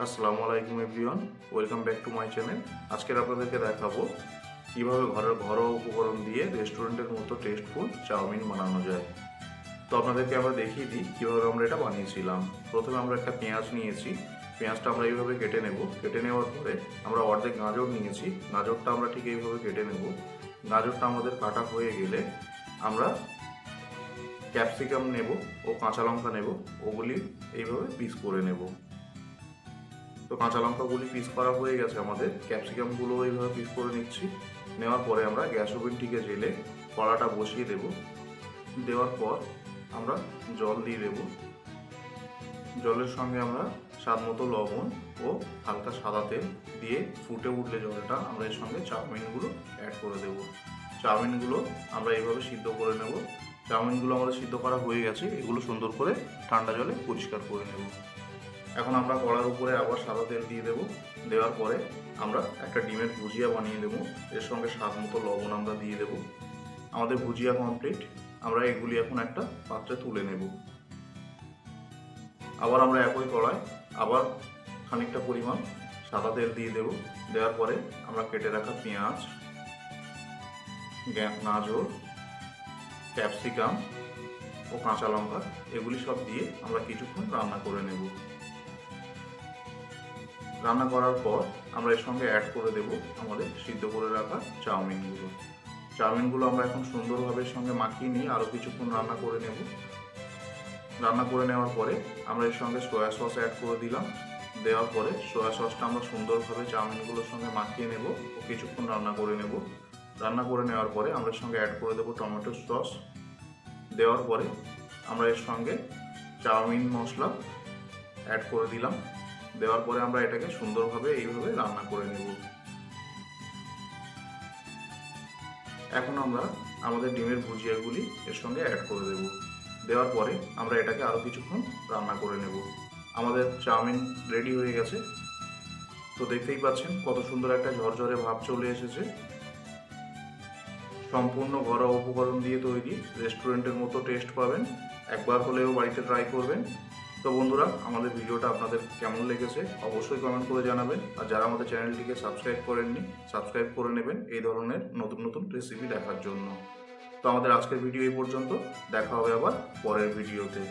আসসালামু আলাইকুম everyone, welcome back to my channel. আজকের আপনাদেরকে দেখাবো কীভাবে ঘরোয়া উপকরণ দিয়ে রেস্টুরেন্টের মতো টেস্টফুল চাউমিন বানানো যায়। তো আপনাদেরকে আমরা দেখিয়ে দিই কীভাবে আমরা এটা বানিয়েছিলাম। প্রথমে আমরা একটা পেঁয়াজ নিয়েছি, পেঁয়াজটা আমরা এইভাবে কেটে নেব। কেটে নেওয়ার পরে আমরা অর্ধেক গাজর নিয়েছি, গাজরটা আমরা ঠিক এইভাবে কেটে নেব। গাজরটা আমাদের কাটা হয়ে গেলে আমরা ক্যাপসিকাম নেব ও কাঁচা লঙ্কা নেব, ওগুলি এইভাবে পিস করে নেব। তো কাঁচা লঙ্কাগুলি পিস করা হয়ে গেছে, আমাদের ক্যাপসিকামগুলো এইভাবে পিস করে নিচ্ছি। নেওয়ার পরে আমরা গ্যাস ওভেনটিকে জেলে কড়াটা বসিয়ে দেব। দেওয়ার পর আমরা জল দিয়ে দেব। জলের সঙ্গে আমরা স্বাদ মতো লবণ ও হালকা সাদা তেল দিয়ে ফুটে উঠলে জলটা আমরা এর সঙ্গে চাউমিনগুলো অ্যাড করে দেব। চাউমিনগুলো আমরা এইভাবে সিদ্ধ করে নেব। চাউমিনগুলো আমাদের সিদ্ধ করা হয়ে গেছে, এগুলো সুন্দর করে ঠান্ডা জলে পরিষ্কার করে নেব। এখন আমরা কড়ার উপরে আবার সাদা তেল দিয়ে দেব। দেওয়ার পরে আমরা একটা ডিমের ভুজিয়া বানিয়ে দেবো। এর সঙ্গে স্বাদ মতো লবণ আমরা দিয়ে দেব। আমাদের ভুজিয়া কমপ্লিট। আমরা এগুলি এখন একটা পাত্রে তুলে নেব। আবার আমরা একই কড়ায় আবার খানিকটা পরিমাণ সাদা তেল দিয়ে দেব। দেওয়ার পরে আমরা কেটে রাখা পেঁয়াজ, গাজর, ক্যাপসিকাম ও কাঁচা লঙ্কা এগুলি সব দিয়ে আমরা কিছুক্ষণ রান্না করে নেব। রান্না করার পর আমরা এর সঙ্গে অ্যাড করে দেব আমাদের সিদ্ধ করে রাখা চাউমিনগুলো আমরা এখন সুন্দরভাবে এর সঙ্গে মাখিয়ে নিয়ে আরও কিছুক্ষণ রান্না করে নেব। রান্না করে নেওয়ার পরে আমরা এর সঙ্গে সয়া সস অ্যাড করে দিলাম। দেওয়ার পরে সয়া সসটা আমরা সুন্দরভাবে চাউমিনগুলোর সঙ্গে মাখিয়ে নেব ও কিছুক্ষণ রান্না করে নেব। রান্না করে নেওয়ার পরে আমরা এর সঙ্গে অ্যাড করে দেব টমেটো সস। দেওয়ার পরে আমরা এর সঙ্গে চাউমিন মশলা অ্যাড করে দিলাম। দেওয়ার পরে আমরা এটাকে সুন্দরভাবে এইভাবে রান্না করে নেব। এখন আমরা আমাদের ডিমের ভুজিয়াগুলি এর সঙ্গে অ্যাড করে দেব। দেওয়ার পরে আমরা এটাকে আরও কিছুক্ষণ রান্না করে নেব। আমাদের চাউমিন রেডি হয়ে গেছে। তো দেখতেই পাচ্ছেন কত সুন্দর একটা ঝরঝরে ভাব চলে এসেছে। সম্পূর্ণ ঘরোয়া উপকরণ দিয়ে তৈরি, রেস্টুরেন্টের মতো টেস্ট পাবেন। একবার হলেও বাড়িতে ট্রাই করবেন। তো বন্ধুরা, আমাদের ভিডিওটা আপনাদের কেমন লেগেছে অবশ্যই কমেন্ট করে জানাবেন। আর যারা আমাদের চ্যানেলটিকে সাবস্ক্রাইব করেননি, সাবস্ক্রাইব করে নেবেন এই ধরনের নতুন নতুন রেসিপি দেখার জন্য। তো আমাদের আজকের ভিডিও এই পর্যন্ত। দেখা হবে আবার পরের ভিডিওতে।